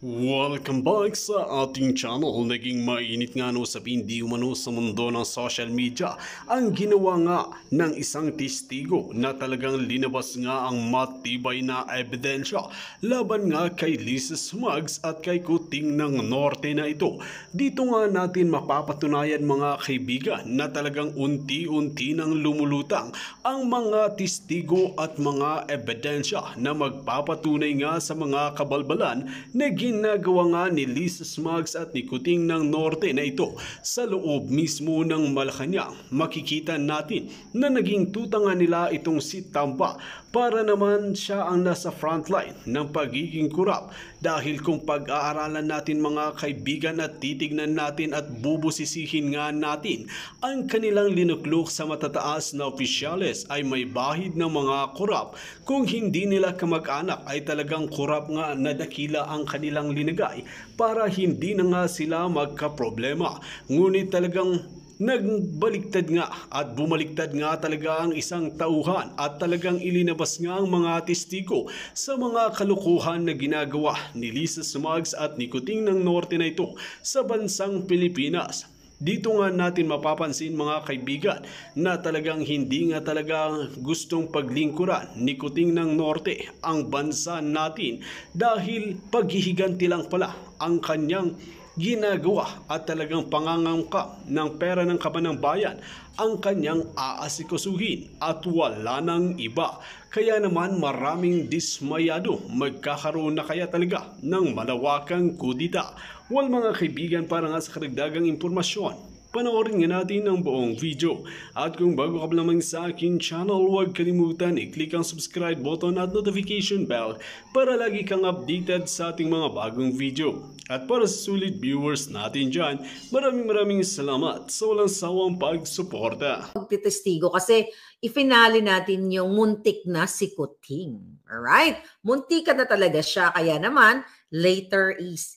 Welcome back sa ating channel. Naging mainit nga no sabihin di umano sa mundo ng social media ang ginawa nga ng isang testigo na talagang linabas nga ang matibay na ebidensya laban nga kay Lisa Smugs at kay Kuting ng Norte na ito. Dito nga natin mapapatunayan mga kaibigan na talagang unti-unti nang lumulutang ang mga testigo at mga ebidensya na magpapatunay nga sa mga kabalbalan na ginagawa nga ni Lisa Smugs at ni Kuting ng Norte na ito sa loob mismo ng Malacanang. Makikita natin na naging tutangan nila itong si Tamba para naman siya ang nasa frontline ng pagiging kurap. Dahil kung pag-aaralan natin mga kaibigan at titignan natin at bubusisihin nga natin ang kanilang linuklok sa matataas na opisyales ay may bahid ng mga kurap. Kung hindi nila kamag-anak ay talagang kurap nga na dakila ang kanilang linagay para hindi na nga sila magka-problema. Ngunit talagang nagbaliktad nga at bumaliktad nga talaga ang isang tauhan at talagang ilinabas nga ang mga testigo sa mga kalukuhan na ginagawa ni Lisa Smugs at ni Kuting ng Norte na ito sa bansang Pilipinas. Dito nga natin mapapansin mga kaibigan na talagang hindi nga talaga gustong paglingkuran ni Kuting ng Norte ang bansa natin dahil paghihiganti lang pala ang kanyang ginagawa at talagang pangangangkap ng pera ng kaban ng bayan ang kanyang aasikasuhin at wala nang iba. Kaya naman maraming dismayado, magkakaroon na kaya talaga ng malawakang kudita. Well mga kaibigan, para nga sa karagdagang impormasyon, panoorin nga natin ang buong video. At kung bago ka pa lamang sa akin channel, huwag kalimutan i-click ang subscribe button at notification bell para lagi kang updated sa ating mga bagong video. At para sa sulit viewers natin dyan, maraming salamat sa walang sawang pagsuporta. Pagtitestigo kasi ifinali natin yung muntik na si Kuting. Alright? Muntikan na talaga siya. Kaya naman, later is,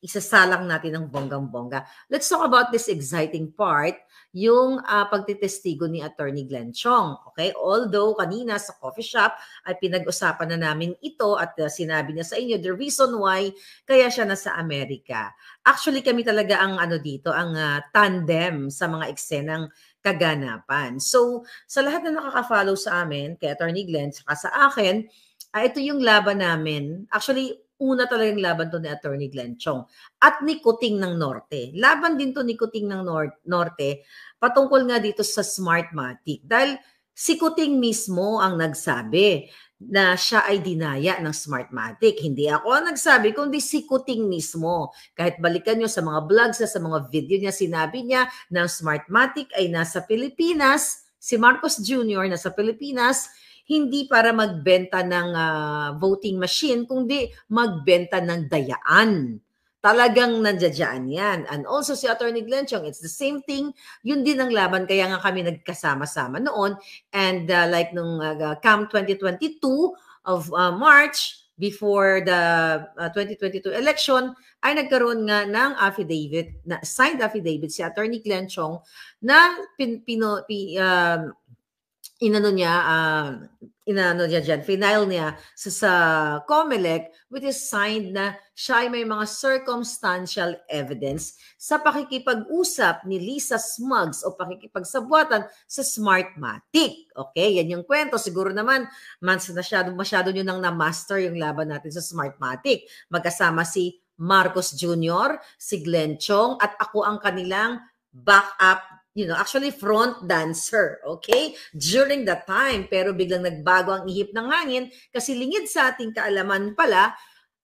isasalang natin ng bonggang-bongga. Let's talk about this exciting part, yung pagtitestigo ni Attorney Glenn Chong. Okay? Although kanina sa coffee shop ay pinag-usapan na namin ito at sinabi niya sa inyo the reason why kaya siya nasa Amerika. Actually kami talaga ang ang tandem sa mga eksenang kaganapan. So sa lahat na nakaka-follow sa amin, kay Attorney Glenn, saka sa akin, ito yung laban namin. Actually, una talagang laban to ni Attorney Glenn Chong at ni Kuting ng Norte. Laban din to ni Kuting ng Norte patungkol nga dito sa Smartmatic. Dahil si Kuting mismo ang nagsabi na siya ay dinaya ng Smartmatic. Hindi ako ang nagsabi, kundi si Kuting mismo. Kahit balikan nyo sa mga vlogs, sa mga video niya, sinabi niya na Smartmatic ay nasa Pilipinas, si Marcos Jr. nasa Pilipinas, hindi para magbenta ng voting machine, kundi magbenta ng dayaan. Talagang nandiyan yan. And also si Attorney Glenn Chong, it's the same thing. Yun din ang laban. Kaya nga kami nagkasama-sama noon. And like nung CAM 2022 of March, before the 2022 election, ay nagkaroon nga ng affidavit, signed affidavit si Attorney Glenn Chong na final niya sa COMELEC, which is signed na siya ay may mga circumstantial evidence sa pakikipag-usap ni Lisa Smugs o pakikipagsabwatan sa Smartmatic. Okay, yan yung kwento. Siguro naman, masyado nyo nang na-master yung laban natin sa Smartmatic. Magkasama si Marcos Jr., si Glenn Chong, at ako ang kanilang backup, actually front dancer, okay? During that time, pero biglang nagbago ang ihip ng hangin kasi lingid sa ating kaalaman pala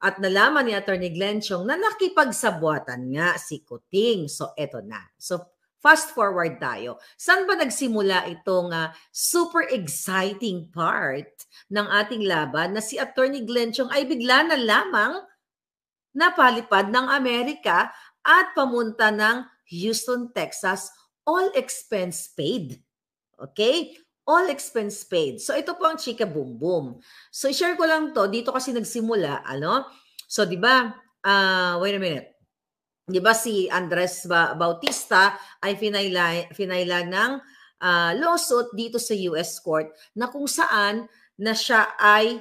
at nalaman ni Attorney Glenn Chong na nakipagsabwatan nga si Kuting. So, eto na. So, fast forward tayo. Saan ba nagsimula itong super exciting part ng ating laban na si Attorney Glenn Chong ay bigla na lamang napalipad ng Amerika at pamunta ng Houston, Texas, all expense paid. Okay? All expense paid. So, ito po ang chika boom boom. So, i-share ko lang to. Dito kasi nagsimula, So, di ba, wait a minute. Di ba si Andres Bautista ay finaila ng lawsuit dito sa US Court na kung saan na siya ay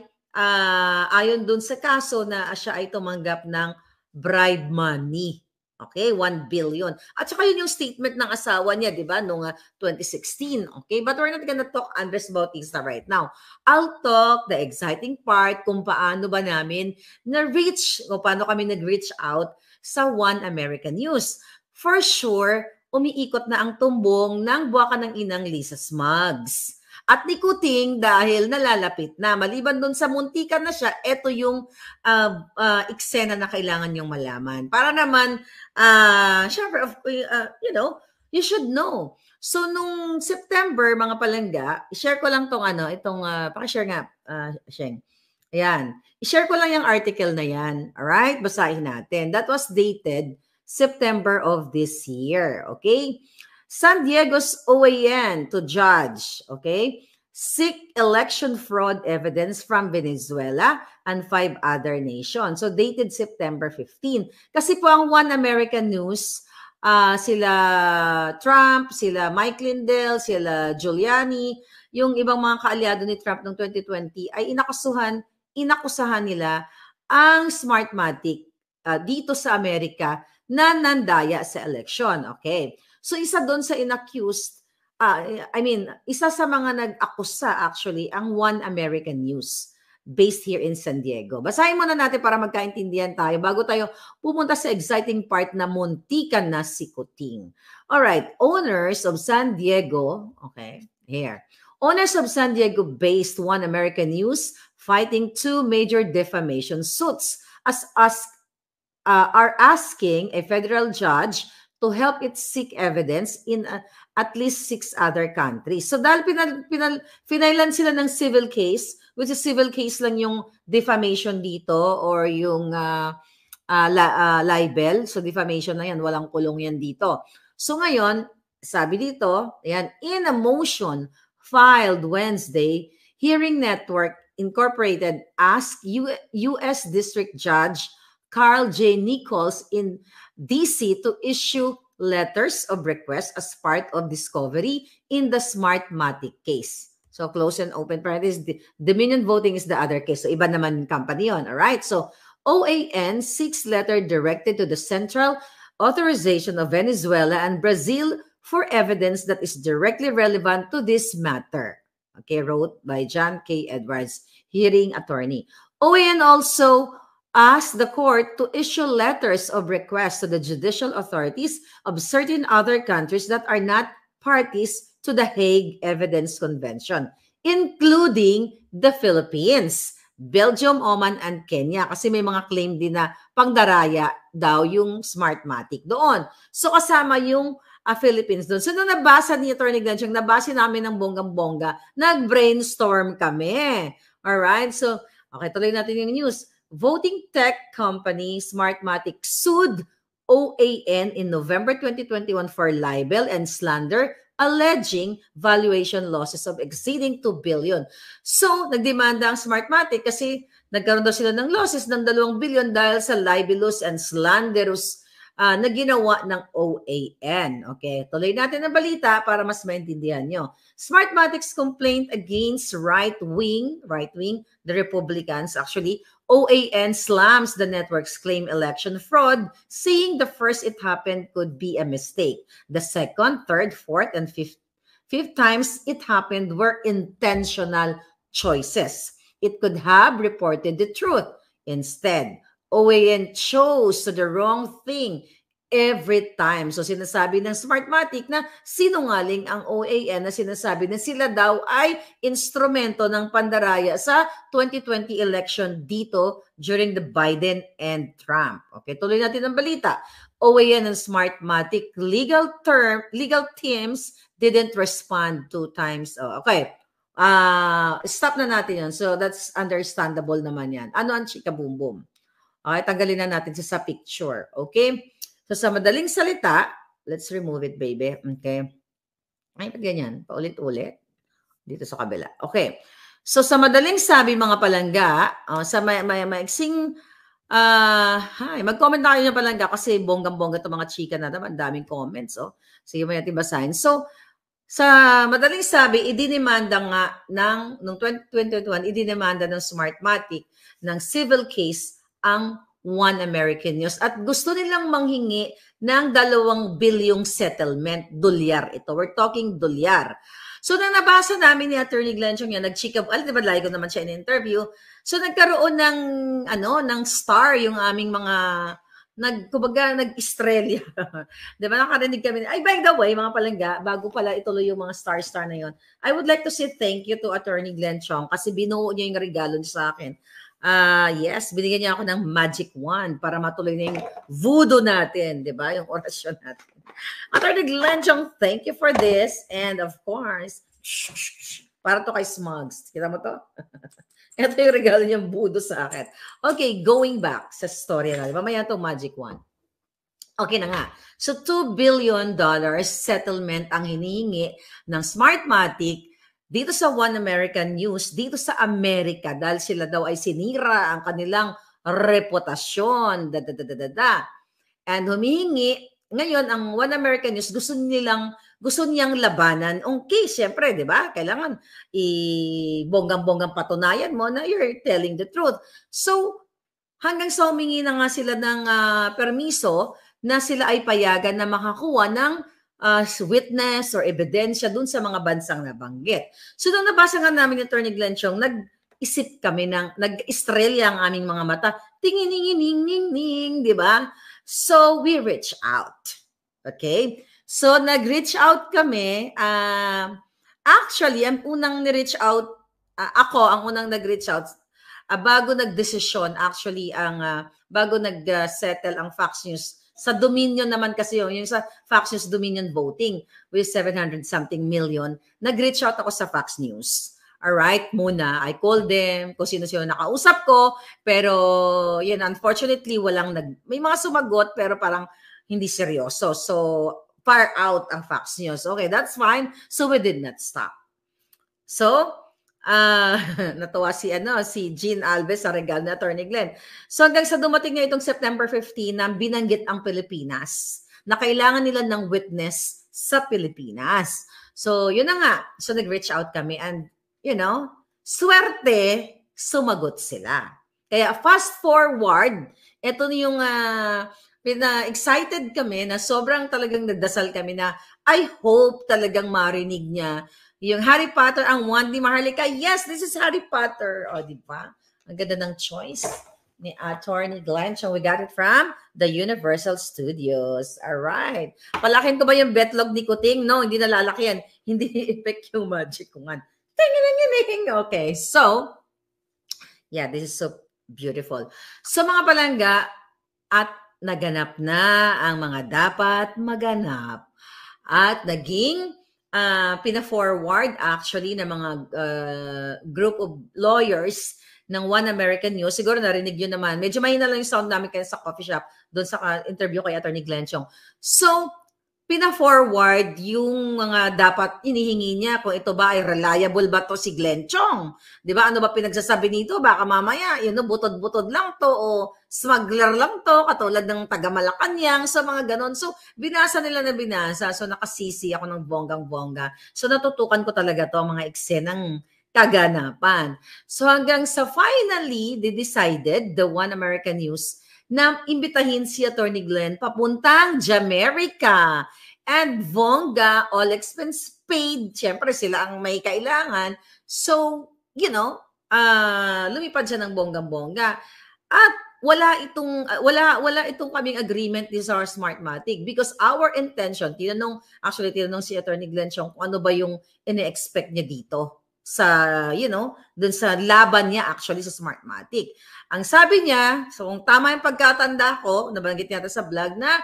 ayon dun sa kaso na siya ay tumanggap ng bribe money. Okay, 1 billion. At saka yun yung statement ng asawa niya, di ba, noong 2016. Okay, but we're not gonna talk, Andres Bautista, right now. I'll talk the exciting part kung paano ba namin na-reach, o paano kami nag-reach out sa One American News. For sure, umiikot na ang tumbong ng buwaka ng inang Lisa Smugs. At ni Kuting dahil nalalapit na. Maliban doon sa muntikan na siya, ito yung eksena na kailangan yung malaman. Para naman, syempre, you should know. So, nung September, mga palangga, i-share ko lang itong, pakishare nga, Sheng. Ayan. I-share ko lang yung article na yan. Alright? Basahin natin. That was dated September of this year. Okay? San Diego's OAN to judge, okay, seek election fraud evidence from Venezuela and 5 other nations. So dated September 15. Kasi po ang One American News, sila Trump, sila Mike Lindell, sila Giuliani, yung ibang mga kaalyado ni Trump noong 2020 ay inakusahan nila ang Smartmatic dito sa Amerika na nandaya sa election. Okay. So isa doon sa inaccused, isa sa mga nag-akusa actually ang One American News based here in San Diego. Basahin muna natin para magkaintindihan tayo bago tayo pumunta sa exciting part na muntikan na si Kuting. Alright, owners of San Diego, okay, here. Owners of San Diego-based One American News fighting 2 major defamation suits are asking a federal judge to help it seek evidence in at least 6 other countries. So dahil finailan sila ng civil case, which is civil case lang yung defamation dito or yung libel. So defamation na yan, walang kulong yan dito. So ngayon, sabi dito, ayan, in a motion filed Wednesday, Hearing Network Incorporated asked U.S. District Judge Carl J. Nichols in DC to issue letters of request as part of discovery in the Smartmatic case. So close and open parenthesis, Dominion Voting is the other case. So iba naman company yun, all right? So OAN seeks letter directed to the Central Authorization of Venezuela and Brazil for evidence that is directly relevant to this matter. Okay, wrote by John K. Edwards, hearing attorney. OAN also asked the court to issue letters of request to the judicial authorities of certain other countries that are not parties to the Hague Evidence Convention, including the Philippines, Belgium, Oman, and Kenya. Kasi may mga claim din na pangdaraya daw yung Smartmatic doon. So kasama yung Philippines doon. So nung nabasa ni Atty. Glanchang, nabasa namin ng bonggang-bongga, nag-brainstorm kami. Alright? So, okay, tuloy natin yung news. Voting tech company Smartmatic sued OAN in November 2021 for libel and slander, alleging valuation losses of exceeding 2 billion. So, nagdemanda ang Smartmatic kasi nagkaroon daw sila ng losses ng 2 billion dahil sa libelous and slanderous na ginawa ng OAN. Okay, tuloy natin ang balita para mas maintindihan nyo. Smartmatic's complaint against right-wing, the Republicans actually, OAN slams the network's claim election fraud, saying the first it happened could be a mistake. The second, third, fourth, and fifth times it happened were intentional choices. It could have reported the truth. Instead, OAN chose the wrong thing every time. So sinasabi ng Smartmatic na sinungaling ang OAN na sinasabi na sila daw ay instrumento ng pandaraya sa 2020 election dito during the Biden and Trump. Okay, tuloy natin ang balita. OAN and Smartmatic legal teams didn't respond 2 times. Oh, okay. Stop na natin yan. So that's understandable naman yan. Ano ang chika boom boom? Okay, tanggalin na natin sa picture. Okay? So, sa madaling salita, let's remove it, baby. Okay? Ay, pag ganyan. Paulit-ulit. Dito sa kabila. Okay. So, sa madaling sabi, mga palangga, sa maiksing, mag-comment tayo niya palangga kasi bonggang-bongga itong mga chika na naman. Daming comments. Oh. Sige, may natin basahin. So, Sa madaling sabi, idinimanda nga noong 2021, idinimanda ng Smartmatic ng civil case ang One American News at gusto nilang manghingi ng 2 bilyong settlement. Dolyar ito. We're talking dolyar. So, nang nabasa namin ni Attorney Glenn Chong yan, nag-chika, di ba, lagi ko naman siya in-interview. So, nagkaroon ng star yung aming mga nag-Estrella. Di ba, nakarinig kami. Ay, by the way, mga palangga, bago pala ituloy yung mga star-star na yon, I would like to say thank you to Attorney Glenn Chong kasi binuo niya yung regalo niya sa akin. Yes, binigyan niya ako ng magic wand para matuloy na yung voodoo natin, di ba? Yung orasyon natin. Attorney Glenn Chong, thank you for this. And of course, para to kay Smugs. Kita mo to? Ito yung regalo niyang voodoo sa akin. Okay, going back sa story na. Mamaya itong magic wand. Okay na nga. So, $2 billion settlement ang hinihingi ng Smartmatic dito sa One American News, dito sa Amerika, dahil sila daw ay sinira ang kanilang reputasyon. And humihingi, ngayon, ang One American News, gusto niyang labanan. Okay, siyempre, di ba? Kailangan bonggang-bonggang patunayan mo na you're telling the truth. So, hanggang sa humingi na nga sila ng permiso na sila ay payagan na makakuha ng witness or ebidensya dun sa mga bansang nabanggit. So, nung nabasa nga namin ni Attorney Glenn Chong, nag-isip kami nag-estrella ang aming mga mata. Tingin-ning-ning-ning-ning, di ba? So, we reach out. Okay? So, nag-reach out kami. Actually, ang unang ni-reach out, ang unang nag-reach out, bago nag-desisyon, actually, bago nag-settle ang Fox News, sa Dominion naman kasi yung sa Fox News Dominion voting with 700-something million, nag-reach out ako sa Fox News. Alright, muna, I called them, kung sino-sino nakausap ko, pero yun, unfortunately, may mga sumagot, pero parang hindi seryoso. So, far out ang Fox News. Okay, that's fine. So, we did not stop. So, natuwa si Jean Alves sa regalo ni Attorney Glenn. So, hanggang sa dumating na itong September 15 na binanggit ang Pilipinas na kailangan nila ng witness sa Pilipinas. So, yun na nga. So, nag-reach out kami and swerte, sumagot sila. Kaya fast forward, ito yung excited kami na sobrang talagang nagdasal kami na I hope talagang marinig niya yung Harry Potter, ang wand ni Maharlika. Yes, this is Harry Potter. O, di ba? Ang ganda ng choice ni Attorney Glenn. So, we got it from the Universal Studios. Alright. Palakin ko ba yung betlog ni Kuting? No, hindi nalalaki yan. Hindi effect yung magic wand. Okay, so, yeah, this is so beautiful. So, mga palangga, at naganap na ang mga dapat maganap. At naging pina-forward actually ng mga group of lawyers ng One American News. Siguro narinig yun naman. Medyo mahina lang yung sound namin kaya sa coffee shop doon sa interview kay Attorney Glenn Chong. So, pina-forward yung mga dapat inihingi niya kung ito ba ay reliable ba to si Glenn Chong. Di ba? Ano ba pinagsasabi nito? Baka mamaya, butod-butod lang to o smuggler lang to, katulad ng taga-Malacanang, so mga ganon. So, binasa nila na binasa. So, nakasisi ako ng bonggang-bongga. So, natutukan ko talaga to ang mga eksenang kaganapan. So, hanggang sa finally, they decided, the One American News, na imbitahin si Attorney Glenn papuntang Jamaica. And bongga, all expense paid. Siyempre, sila ang may kailangan. So, lumipad siya ng bonggang-bongga. At wala itong kaming agreement ni sa Smartmatic because our intention, tinanong si Attorney Glenn Chong kung ano ba yung ine-expect niya dito sa, dun sa laban niya actually sa Smartmatic. Ang sabi niya, so kung tama yung pagkatanda ko, nabanggit niya sa vlog na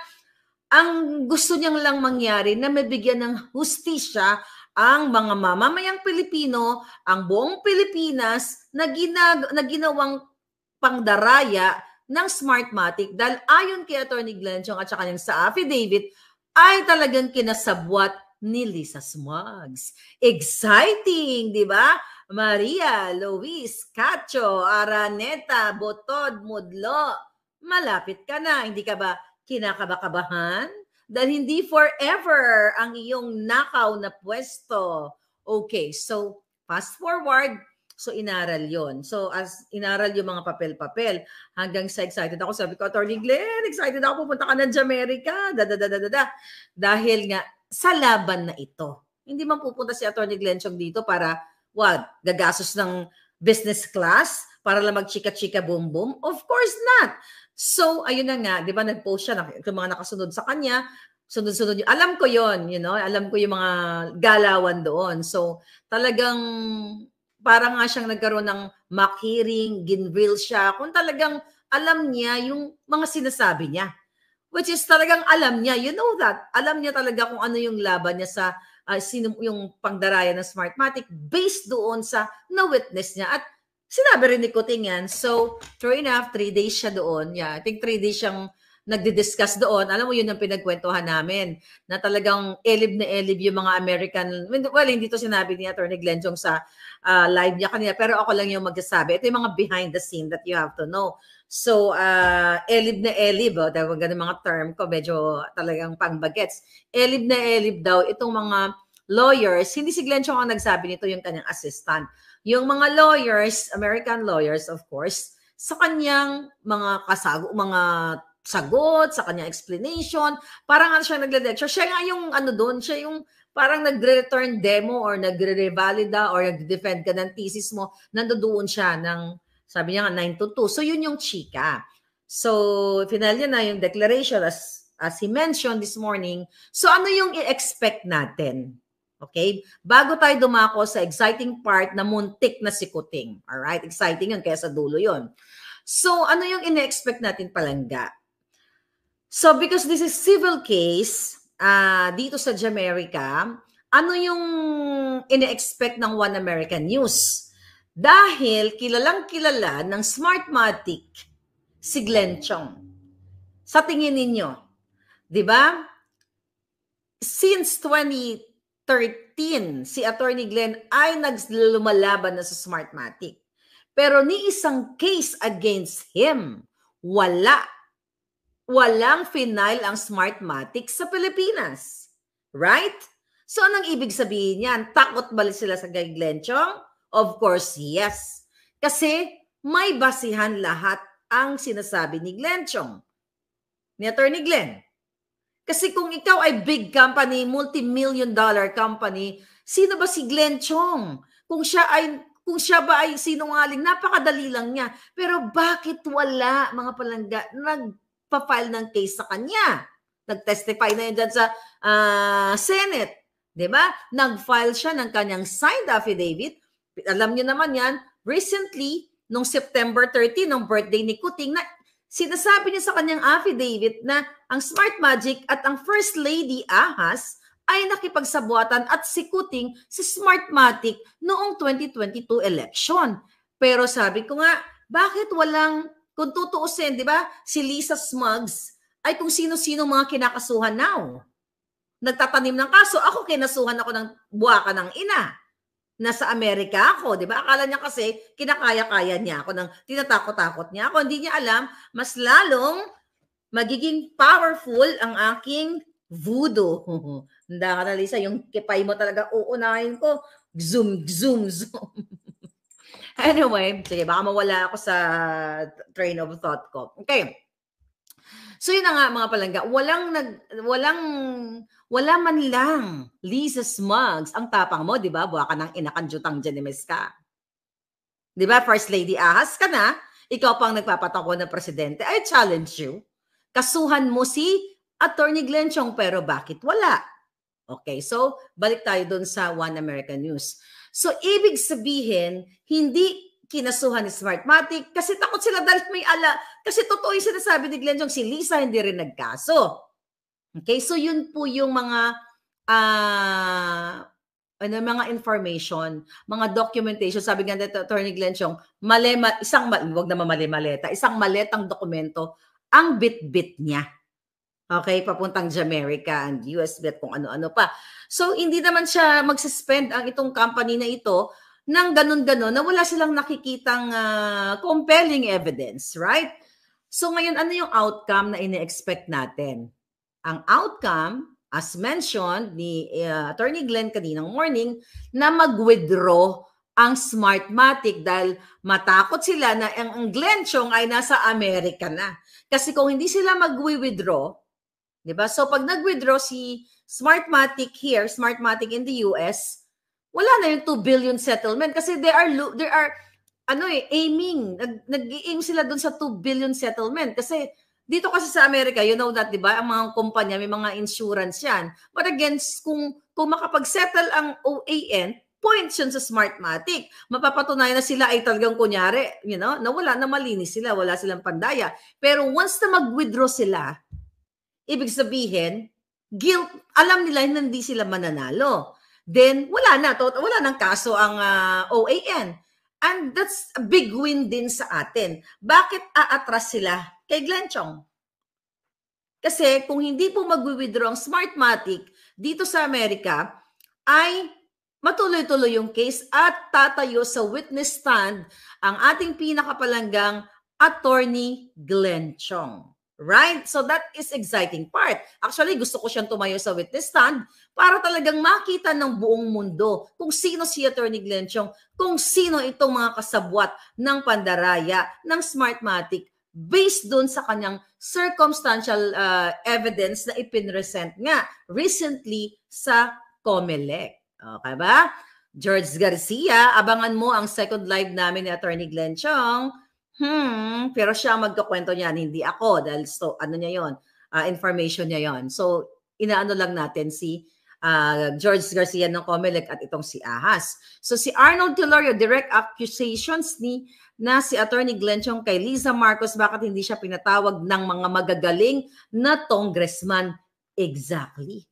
ang gusto niyang lang mangyari na mabigyan ng hustisya ang mga mamamayang Pilipino, ang buong Pilipinas na ginawang pangdaraya ng Smartmatic dahil ayon kay Attorney Glenn Chong at saka kanyang sa affidavit ay talagang kinasabwat ni Lisa Smugs. Exciting, di ba? Maria, Luis, Cacho, Araneta, Botod, Mudlo. Malapit ka na. Hindi ka ba kinakabakabahan? Dahil hindi forever ang iyong nakaw na pwesto. Okay, so fast forward, so inaral yon. So as inaral yung mga papel-papel, hanggang sa excited ako, sabi ko, Attorney Glenn, excited ako, pupunta ka na Jamaica, dahil nga sa laban na ito. Hindi man pupunta si Attorney Glenn Chong dito para, gagastos ng business class, para lang magchika-chika boom-boom? Of course not. So, ayun na nga, di ba, nag-post siya, yung mga nakasunod sa kanya, sunod-sunod yun. Alam ko yon, alam ko yung mga galawan doon. So, talagang, parang nga siyang nagkaroon ng mock hearing, ginrill siya, kung talagang alam niya yung mga sinasabi niya. Which is talagang alam niya, you know that. Alam niya talaga kung ano yung laban niya sa, sino yung pangdaraya ng Smartmatic based doon sa na-witness niya. At sinabi rin ni Kuting yan. So, true enough, 3 days siya doon. Yeah, I think 3 days siyang nagdi-discuss doon. Alam mo, yun ang pinagkwentuhan namin. Na talagang elib na elib yung mga American. Well, hindi to sinabi ni Attorney Glenn Chong sa live niya kanina. Pero ako lang yung magsasabi. Ito yung mga behind the scene that you have to know. So, elib na elib. Dahil ganun mga term ko, medyo talagang pangbagets. Elib na elib daw itong mga lawyers. Hindi si Glenn Chong ang nagsabi nito, yung kanyang assistant. Yung mga lawyers, American lawyers, of course, sa kanyang mga sagot, sa kanyang explanation, parang ano siya nagle-lecture. Siya nga yung doon, siya yung parang nagre-return demo or nagre-revalida or nag-defend ka ng thesis mo, nandoon siya ng, sabi niya nga, 9 to 2. So, yun yung chika. So, final niya na yung declaration as he mentioned this morning. So, ano yung i-expect natin? Okay? Bago tayo dumako sa exciting part na muntik na si Kuting. Alright? Exciting yun, kaya sa dulo yun. So, ano yung ine-expect natin palangga? So, because this is civil case, dito sa Jamaica, ano yung ine-expect ng One American News? Dahil kilalang kilala ng Smartmatic si Glenn Chong. Sa tingin ninyo, di ba? Since 2013, si Attorney Glenn ay naglumalaban na sa Smartmatic. Pero ni isang case against him, walang final ang Smartmatic sa Pilipinas. Right? So, anong ibig sabihin yan? Takot ba sila sa kay Glenn Chong? Of course, yes. Kasi may basihan lahat ang sinasabi ni Glenn Chong, ni Attorney Glenn. Kasi kung ikaw ay big company, multi-million-dollar company, sino ba si Glenn Chong? Kung siya ba ay sinungaling, napakadali lang niya. Pero bakit wala, mga palangga, nagpa-file ng case sa kanya? Nag-testify na yun dyan sa Senate. Diba? Nag-file siya ng kanyang signed affidavit. Alam niyo naman yan, recently, nung September 30, nung birthday ni Kuting, na sinasabi niya sa kanyang affidavit na ang Smartmatic at ang First Lady Ahas ay nakipagsabuatan at si Kuting si Smartmatic noong 2022 election. Pero sabi ko nga, bakit walang, kung tutuusin, di ba, si Lisa Smuggs ay kung sino-sino mga kinakasuhan now. Nagtatanim ng kaso, ako kinasuhan ako ng buwaka ng ina. Nasa Amerika ako, di ba? Akala niya kasi kinakaya-kaya niya ako, tinatakot-takot niya ako. Hindi niya alam, mas lalong magiging powerful ang aking voodoo. Handa ka na, Lisa, yung kipay mo talaga uunahin ko. Zoom, zoom, zoom. Anyway, sige, baka mawala ako sa train of thought ko. Okay. So yun na nga mga palangga, wala man lang Lisa Smuggs, ang tapang mo, di ba? Buwa ka ng inakanjutang Janimes ka. Di ba? First Lady Ahas ka na, ikaw pang nagpapatako na presidente. I challenge you. Kasuhan mo si Attorney Glenn Chong, pero bakit wala? Okay, so balik tayo dun sa One American News. So ibig sabihin, hindi kinasuhan ni Smartmatic kasi takot sila dahil may kasi totoo yung sinasabi ni Glenn Chong, si Lisa hindi rin nagkaso. Okay, so yun po yung mga mga information, mga documentation. Sabi nga nito Attorney Glenn Chong, wag naman mali-maleta, isang maletang dokumento ang bit-bit niya. Okay, papuntang Jamaica and US-bet kung ano-ano pa. So hindi naman siya mag-suspend ang itong company na ito ng ganun-ganon na wala silang nakikitang compelling evidence, right? So ngayon, ano yung outcome na ine-expect natin? Ang outcome, as mentioned ni Attorney Glenn kaninang morning, na mag-withdraw ang Smartmatic dahil matakot sila na ang Glenn Chong ay nasa Amerika na. Kasi kung hindi sila mag-withdraw, di ba? So pag nag-withdraw si Smartmatic here, Smartmatic in the US, wala na yung 2 billion settlement kasi they are aiming, nag-aim sila dun sa 2 billion settlement kasi dito kasi sa Amerika, you know that, di ba? Ang mga kumpanya, may mga insurance yan. But again, kung makapag-settle ang OAN, points yun sa Smartmatic. Mapapatunayan na sila ay talagang kunyari, na wala na malinis sila, wala silang pandaya. Pero once na mag-withdraw sila, ibig sabihin, guilt, alam nila hindi sila mananalo. Then, wala nang kaso ang OAN. And that's a big win din sa atin. Bakit aatras sila kay Glenn Chong? Kasi kung hindi po mag-withdraw ang Smartmatic dito sa Amerika, ay matuloy-tuloy yung case at tatayo sa witness stand ang ating pinakapalanggang Attorney Glenn Chong. Right? So that is exciting part. Actually, gusto ko siyang tumayo sa witness stand para talagang makita ng buong mundo kung sino si Attorney Glenn Chong, kung sino itong mga kasabwat ng pandaraya ng Smartmatic based dun sa kanyang circumstantial evidence na ipinresent nga recently sa COMELEC. Okay ba? George Garcia, abangan mo ang second live namin ni Attorney Glenn Chong. Pero siya magkakwento niyan, hindi ako dahil niya yon, information niya yon. So inaano lang natin si George Garcia ng COMELEC at itong si Ahas. So si Arnold Tolorio, direct accusations na si Attorney Glenn Chong kay Liza Marcos, bakit hindi siya pinatawag ng mga magagaling na congressman? Exactly.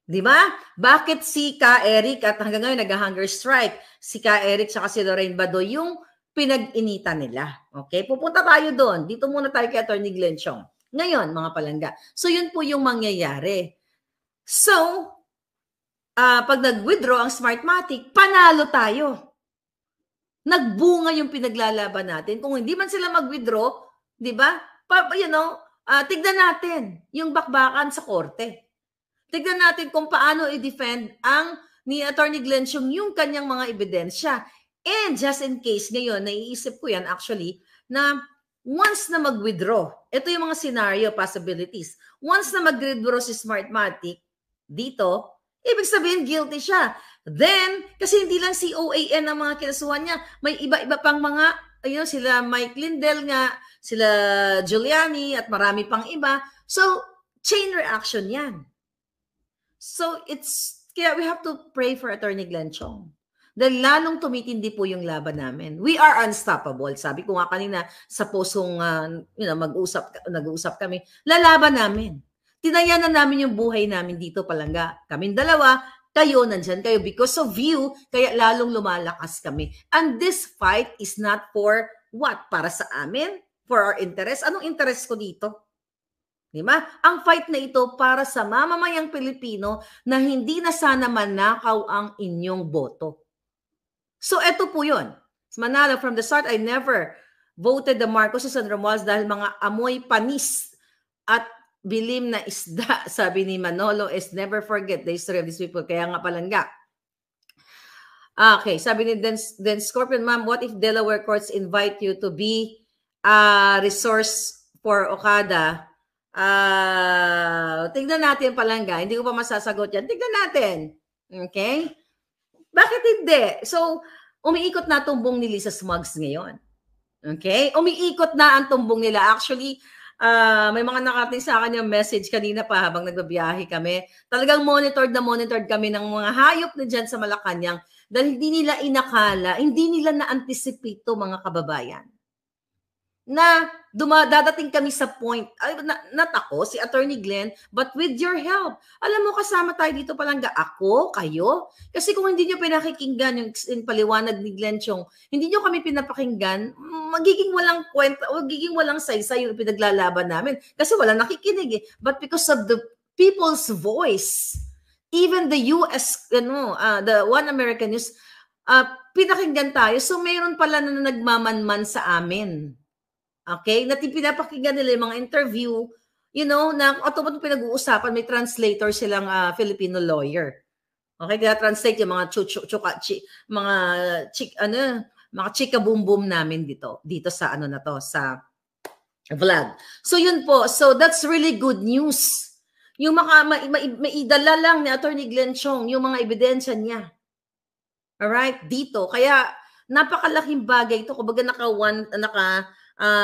Di ba? Bakit si Ka Eric at hanggang ngayon nag-hunger strike? Si Ka Eric at si Lorraine Badoy yung pinag-initan nila. Okay? Pupunta tayo doon. Dito muna tayo kay Attorney Glenn Chong. Ngayon, mga palangga. So, yun po yung mangyayari. So, pag nag-withdraw ang Smartmatic, panalo tayo. Nagbunga yung pinaglalaban natin. Kung hindi man sila mag-withdraw, di ba? Tignan natin yung bakbakan sa korte. Tignan natin kung paano i-defend ni Attorney Glenn Chong yung kanyang mga ebidensya. And just in case ngayon, naiisip ko yan actually, na once na mag-withdraw, ito yung mga scenario possibilities. Once na mag-withdraw si Smartmatic dito, ibig sabihin guilty siya. Then, kasi hindi lang si OAN ang mga kinasuhan niya, may iba-iba pang mga, sila Mike Lindell nga, sila Giuliani at marami pang iba. So, chain reaction yan. So, kaya we have to pray for Attorney Glenn Chong. Dahil lalong tumitindi po yung laban namin. We are unstoppable. Sabi ko nga kanina sa posong nag-uusap kami, lalaban namin. Tinayanan namin yung buhay namin dito palangga. Kaming dalawa, kayo nandyan kayo. Because of you, kaya lalong lumalakas kami. And this fight is not for what? Para sa amin? For our interest? Anong interest ko dito? Diba? Ang fight na ito para sa mamamayang Pilipino na hindi na sana manakaw ang inyong boto. So, eto po yun. Manalo, from the start, I never voted the Marcoses and Romualdez dahil mga amoy panis at bilim na isda, sabi ni Manolo, is never forget the history of these people. Kaya nga palangga. Okay, sabi ni then Scorpion, ma'am, what if Delaware courts invite you to be a resource for Okada? Tignan natin palangga. Hindi ko pa masasagot yan. Tignan natin. Okay? Bakit hindi? So, umiikot na tumbong ni Lisa Smugs ngayon. Okay? Umiikot na ang tumbong nila. Actually, may mga nakating sa akin yung message kanina pa habang nagbabiyahe kami. Talagang monitored kami ng mga hayop na dyan sa Malacanang dahil hindi nila inakala, hindi nila na-anticipate to, mga kababayan, na dadating kami sa point, not ako, si Attorney Glenn, but with your help. Alam mo, kasama tayo dito palangga, ako, kayo. Kasi kung hindi nyo pinakikinggan yung paliwanag ni Glenn Chong, hindi nyo kami pinapakinggan, magiging walang kwenta, magiging walang saysay yung pinaglalaban namin. Kasi walang nakikinig eh. But because of the people's voice, even the US, the One American News, pinakinggan tayo. So mayroon pala na nagmamanman sa amin. Okay? Pinapakinggan nila yung mga interview, na automatic pinag-uusapan, may translator silang Filipino lawyer. Okay, kaya translate yung mga mga chika boom boom namin dito sa na to, sa vlog. So yun po. So that's really good news. Yung maidala lang ni Attorney Glenn Chong yung mga ebidensya niya. Alright, dito. Kaya napakalaking bagay ito. Kumbaga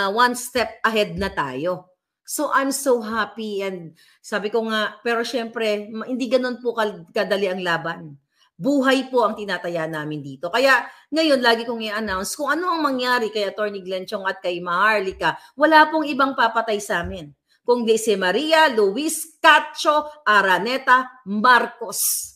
one step ahead na tayo. So I'm so happy, and sabi ko nga, pero syempre, hindi ganun po kadali ang laban. Buhay po ang tinataya namin dito. Kaya ngayon, lagi kong i-announce kung ano ang mangyari kay Attorney Glenn Chong at kay Maharlika. Wala pong ibang papatay sa amin. Kung di si Maria, Luis, Cacho, Araneta, Marcos,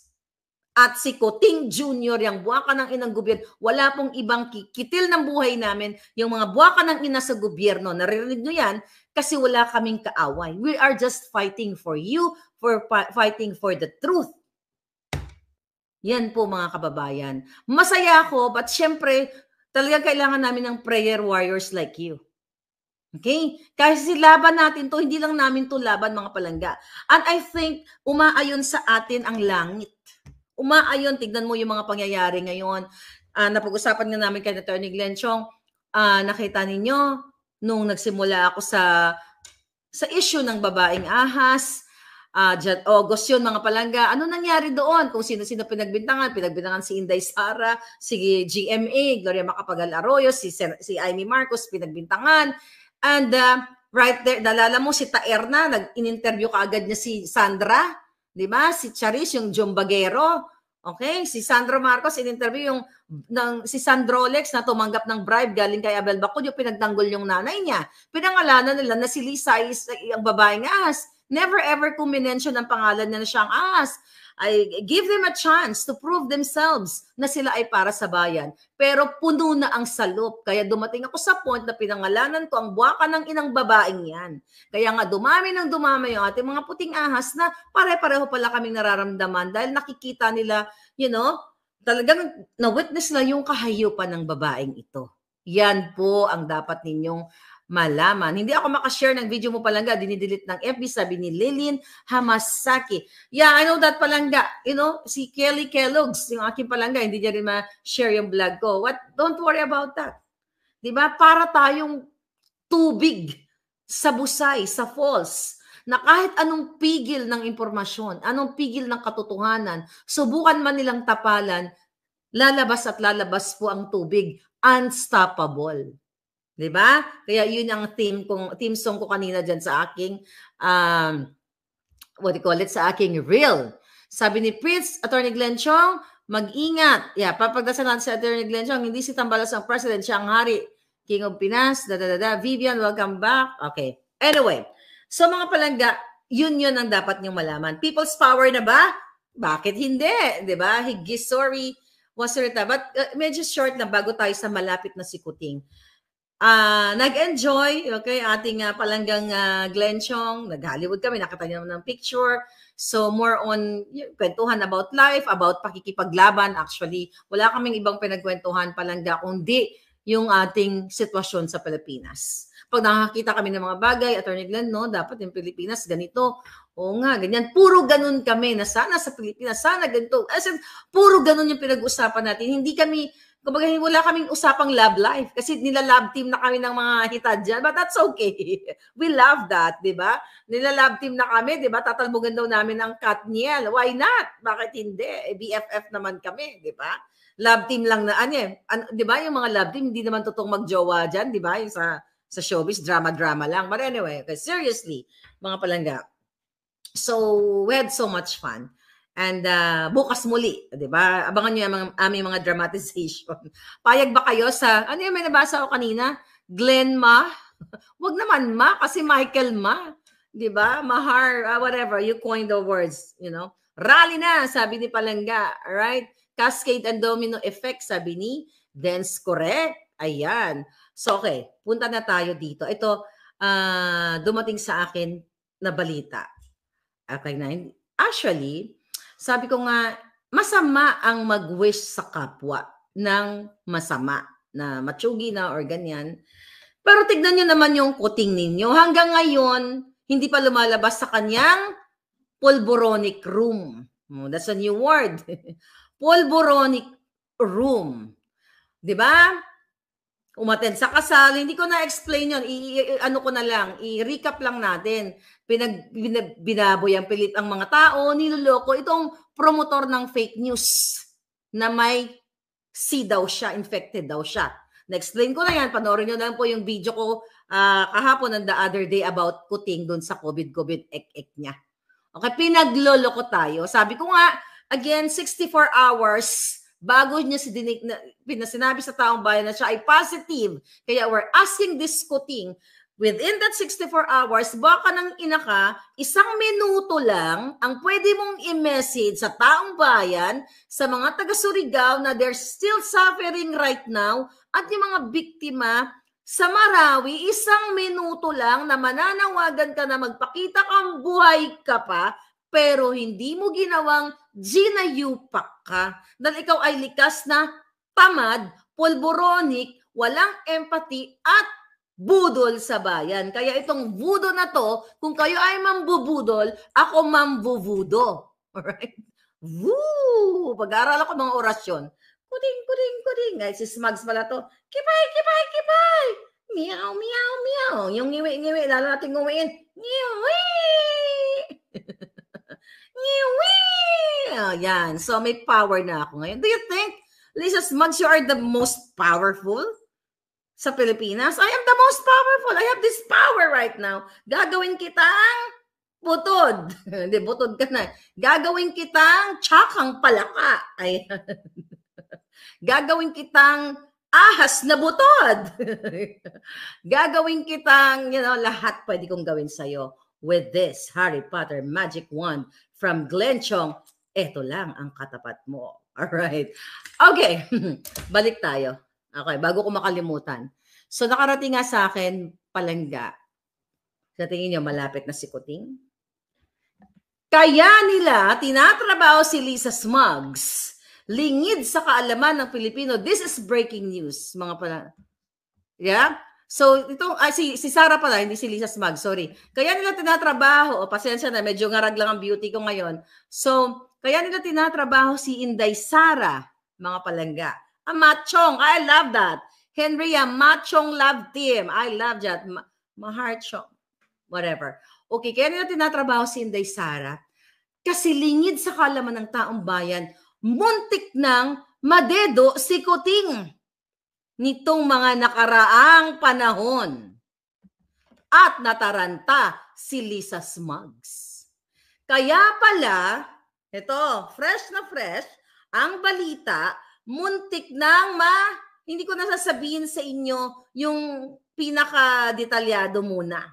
at si Coting Jr., yung buwaka ng inang gobyerno, wala pong ibang kikitil ng buhay namin, yung mga buwaka ng ina sa gobyerno. Naririnig nyo yan kasi wala kaming kaaway. We are just fighting for you, fighting for the truth. Yan po mga kababayan. Masaya ako, but syempre, talagang kailangan namin ng prayer warriors like you. Okay? Kasi laban natin to, hindi lang namin to laban mga palangga. And I think, umaayon sa atin ang langit. Umaayon, tignan mo yung mga pangyayari ngayon. Napag-usapan nga namin kay Attorney Glenn Chong, nakita ninyo, nung nagsimula ako sa issue ng babaeng ahas, August yun mga palangga, ano nangyari doon? Kung sino-sino pinagbintangan si Inday Sara, si GMA, Gloria Macapagal Arroyo, si Amy Marcos pinagbintangan. And right there, nalala mo si Taerna, nag-in-interview kaagad niya si Sandra, di ba? Si Charis, yung Jombagero. Okay? Si Sandro Marcos, in-interview si Sandrolex na tumanggap ng bribe galing kay Abel Bacud, yung pinagtanggol yung nanay niya. Pinangalanan nila na si Lisa is ang babaeng ahas. Never ever kung minention ang pangalan niya na siyang ahas. I give them a chance to prove themselves na sila ay para sa bayan. Pero puno na ang salop. Kaya dumating ako sa point na pinangalanan ko ang buwaka ng inang babaeng yan. Kaya nga dumami yung ating mga puting ahas na pare-pareho pala kaming nararamdaman dahil nakikita nila, talagang na-witness na yung kahayupan ng babaeng ito. Yan po ang dapat ninyong malaman. Hindi ako makashare ng video mo palangga, dinidelete ng FB, sabi ni Lillian Hamasaki. Yeah, I know that palangga. Si Kelly Kellogg's, yung aking palangga, hindi niya rin ma-share yung vlog ko. Don't worry about that. Diba? Para tayong tubig sa busay, sa falls, na kahit anong pigil ng impormasyon, anong pigil ng katotohanan, subukan man nilang tapalan, lalabas at lalabas po ang tubig. Unstoppable. Diba? Kaya yun ang theme song ko kanina dyan sa aking, sa aking reel. Sabi ni Prince, Attorney Glenn Chong, mag-ingat. Yeah, papagdasalan si Attorney Glenn Chong, hindi si Tambalas ang president, siya ang hari. King of Pinas, Vivian, welcome back. Okay. Anyway, so mga palangga, yun ang dapat niyong malaman. People's power na ba? Bakit hindi? Diba? Higis, sorry. But medyo short na bago tayo sa malapit na si Kuting. Nag-enjoy, okay, ating palanggang Glenn Chong, nag-Hollywood kami, nakita niyo naman ng picture. So more on kwentuhan about life, about pakikipaglaban. Actually, wala kaming ibang pinagkwentuhan palangga kundi yung ating sitwasyon sa Pilipinas. Pag nakakita kami ng mga bagay, Attorney Glenn, dapat yung Pilipinas ganito. Oo nga, ganyan. Puro ganun kami na sana sa Pilipinas, sana ganito. As in, puro ganun yung pinag-usapan natin. Hindi kami, kumbaga wala kaming usapang love life kasi nila-love team na kami ng mga hitad dyan. But that's okay. We love that, di ba? Nila-love team na kami, di ba? Tatalbogan daw namin ang Katniel. Why not? Bakit hindi? BFF naman kami, di ba? Love team lang na, di ba? Yung mga love team, hindi naman totoong magjowa dyan, di ba? Yung sa showbiz, drama-drama lang. But anyway, seriously, mga palangga. So, we had so much fun. And bukas muli, di ba? Abangan nyo yung aming mga dramatization. Payag ba kayo sa, ano yung may nabasa ko kanina? Glenn Ma? Wag naman Ma, kasi Michael Ma. Di ba? Mahar, whatever, you coined the words, Rally na, sabi ni Palangga. Alright? Cascade and domino effect, sabi ni Dance Correct. Ayan. So, okay. Punta na tayo dito. Ito, dumating sa akin na balita. Okay na. Actually, sabi ko nga, masama ang mag-wish sa kapwa ng masama na matsugi na or ganyan. Pero tignan nyo naman yung kuting ninyo. Hanggang ngayon, hindi pa lumalabas sa kanyang pulboronic room. That's a new word. Pulboronic room. 'Di ba? Umattend sa kasal, hindi ko na-explain yun. Ano ko na lang, i-recap lang natin. Binaboy ang pilit ang mga tao, niloloko itong promotor ng fake news na may C daw siya, infected daw siya. Na-explain ko na yan, panoorin nyo na lang po yung video ko kahapon and the other day about Kuting doon sa COVID ek niya. Okay, pinagloloko tayo. Sabi ko nga, again, 64 hours bago niya sinabi sa taong bayan na siya ay positive. Kaya we're asking this Kuting, within that 64 hours, baka nang ina ka, 1 minuto lang ang pwede mong i-message sa taong bayan, sa mga taga-Surigao na they're still suffering right now, at yung mga biktima sa Marawi, 1 minuto lang na mananawagan ka na magpakita kang buhay ka pa, pero hindi mo ginawang ginayupak ka. Dahil ikaw ay likas na tamad, pulboronic, walang empathy at budol sa bayan. Kaya itong vudo na to, kung kayo ay mambubudol, ako mambuvudo. Alright? Woo! Pag-aaral ako mga orasyon. Kuting, kuting, kuting. Ay, si Smugs pala to. Kipay, kipay, kipay! Meow, meow, meow. Yung ngiwi-ngiwi, lalo natin nguwiin. Ngiwi! Ngiwi! Oh, yan. So, may power na ako ngayon. Do you think, Lisa Smugs, you are the most powerful sa Pilipinas? I am the most powerful. I have this power right now. Gagawin kitang butod. Hindi, butod ka na. Gagawin kitang tsakang palaka. Ay, gagawin kitang ahas na butod. Gagawin kitang, lahat pwede kong gawin sa'yo with this Harry Potter magic wand from Glenn Chong. Ito lang ang katapat mo. Alright. Okay. Balik tayo. Okay, bago ko makalimutan. So, nakarating nga sa akin, palangga. Sa tingin nyo, malapit na si Kuting? Kaya nila, tinatrabaho si Lisa Smugs. Lingid sa kaalaman ng Pilipino. This is breaking news, mga pala. Yeah? So, si Sarah pala, hindi si Lisa Smugs, sorry. Kaya nila tinatrabaho, pasensya na, medyo ngarag lang ang beauty ko ngayon. So, kaya nila tinatrabaho si Inday Sara, mga palangga. Machong, I love that. Henrya, Machong love team. I love that. Maharchong, whatever. Okay, kaya nila tinatrabaho si Inday Sara kasi lingid sa kaalaman ng taong bayan, muntik nang madedo si Kuting nitong mga nakaraang panahon. At nataranta si Lisa Smugs. Kaya pala, ito, fresh na fresh, ang balita, muntik nang hindi ko nasasabihin sa inyo yung pinaka-detalyado muna.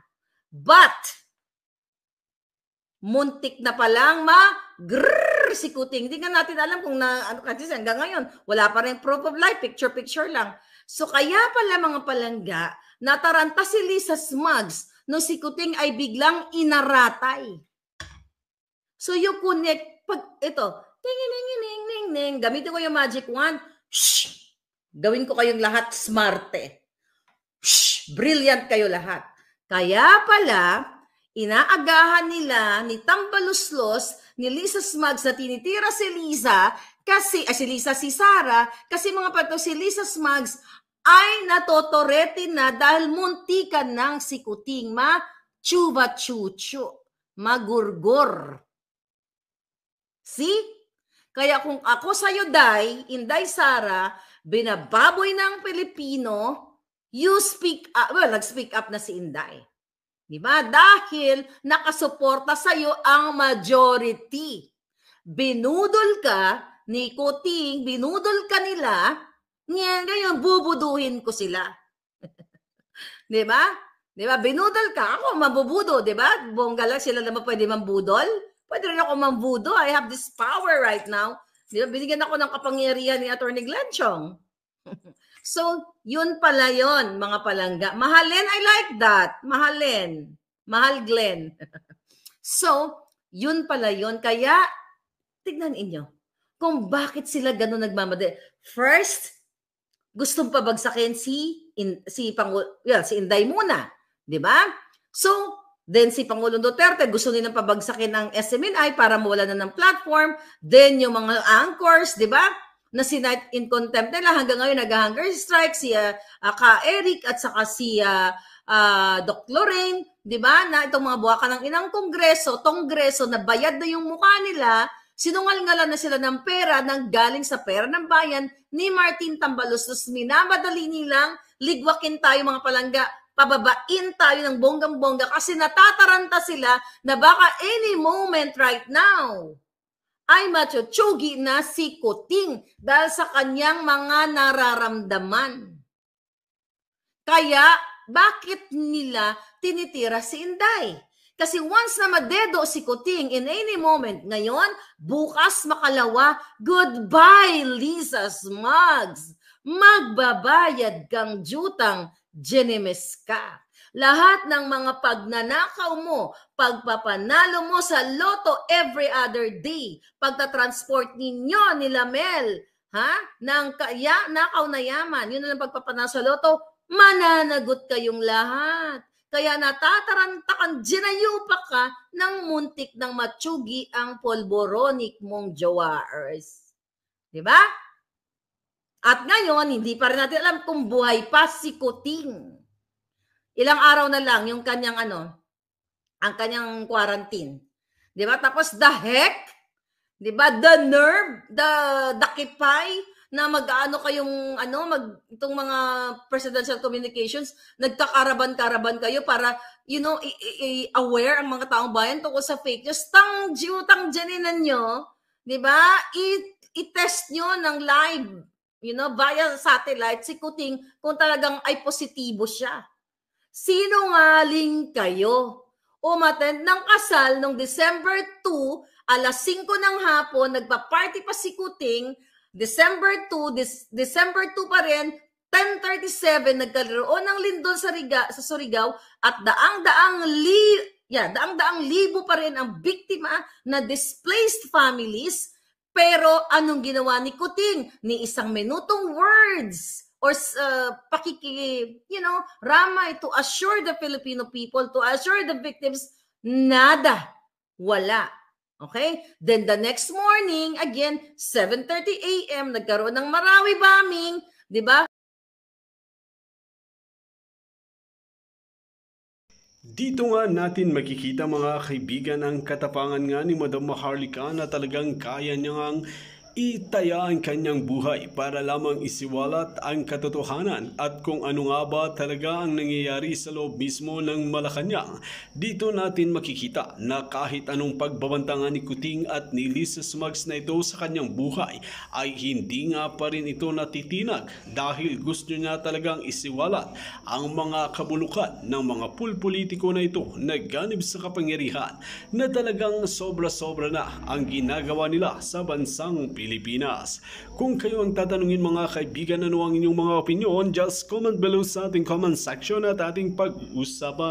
But, muntik na palang si Kuting. Hindi nga natin alam kung kasi hanggang ngayon, wala pa rin proof of life, picture-picture lang. So, kaya pala mga palangga, nataranta si Lisa Smugs no si Kuting ay biglang inaratay. So, you connect, pag ito, ting-ning-ning-ning-ning, gamitin ko yung magic wand, gawin ko kayong lahat smarte. Brilliant kayo lahat. Kaya pala, inaagahan nila ni Tambaluslos, ni Lisa Smugs na tinitira si Lisa, si Sarah, kasi mga pato si Lisa Smugs ay natotorete na dahil muntikan ng si Kuting chuchu, magurgur. See? Kaya kung ako sa'yo, Inday Sara, binababoy ng Pilipino, you speak up, nag-speak up na si Inday. Diba? Dahil nakasuporta sa'yo ang majority. Binudol ka ni Kuting, binudol ka nila, ngayon bubuduhin ko sila. Diba? Diba? Binudol ka, ako mabubudo, diba? Bongga lang sila naman pwede mambudol. Pwede rin ako mambudo. I have this power right now. Diba? Binigyan ako ng kapangyarihan ni Atty. Glenn Chong. So, yun pala yun, mga palangga. Mahalin, I like that. Mahalin. Mahal Glenn. So, yun pala yun. Kaya, tignan inyo kung bakit sila ganun nagmamadali. First, gustong pabagsakin si Inday muna. Di ba? So, Then si Pangulong Duterte gusto nilang pabagsakin ang SMNI para mawala na ng platform. Then yung mga anchors, di ba? Na sinight in contempt nila hanggang ngayon nag-hunger strike si Ka Eric at saka si Doc Lorraine, di ba? Na itong mga buwakan ng inang kongreso na bayad na yung mukha nila, sinungal-ngalan na sila ng pera nang galing sa pera ng bayan ni Martin Tambalos. Tapos minamadali nilang ligwakin tayo mga palangga, pababain tayo ng bonggang-bongga kasi natataranta sila na baka any moment right now ay machuchugi na si Kuting dahil sa kanyang mga nararamdaman. Kaya, bakit nila tinitira si Inday? Kasi once na madedo si Kuting in any moment, ngayon, bukas makalawa, goodbye Lisa's Mugs. Magbabayad kang jutang, Genemes ka. Lahat ng mga pagnanakaw mo, pagpapanalo mo sa loto every other day, pagtatransport ninyo ni Lamel, ng nakaw na yaman, yun na lang pagpapanalo sa loto, mananagot kayong lahat. Kaya natatarantakan, ginayupa ka ng muntik ng matsugi ang polboronic mong jowaers. Diba? At ngayon, hindi pa rin natin alam kung buhay pa si Kuting. Ilang araw na lang yung kanyang ang kanyang quarantine. 'Di ba? Tapos the heck, 'di ba? The nerve, the kipay na mag-ano kayong itong mga presidential communications, nagkakaraban-karaban kayo para aware ang mga taong bayan tungkol sa fake news. Tangjinan nyo, 'di ba? I-test nyo ng live, via satellite si Kuting kung talagang ay positibo siya. Sinungaling kayo. Umattend ng kasal noong December 2, alas 5 ng hapon, nagpa-party pa si Kuting. December 2 pa rin, 10:37, nagkaroon ng lindol sa Surigao at daang-daang libo pa rin ang biktima na displaced families. Pero anong ginawa ni Kuting? Ni isang minutong words or ramay to assure the Filipino people, to assure the victims, nada. Wala. Okay? Then the next morning, again, 7:30 a.m., nagkaroon ng Marawi bombing, di ba? Dito nga natin makikita mga kaibigan ang katapangan nga ni Madam Maharlika na talagang kaya niya ngang itaya ang kanyang buhay para lamang isiwalat ang katotohanan at kung ano nga ba talaga ang nangyayari sa loob mismo ng Malacanang. Dito natin makikita na kahit anong pagbabantangan ni Kuting at ni Lisa's Mugs na ito sa kanyang buhay ay hindi nga pa rin ito natitinag dahil gusto niya talagang isiwalat ang mga kabulukan ng mga pulpolitiko na ito na ganib sa kapangyarihan na talagang sobra-sobra na ang ginagawa nila sa bansang Pilipinas. Kung kayo ang tatanungin mga kaibigan, ano ang inyong mga opinion, just comment below sa ating comment section at ating pag-uusapan.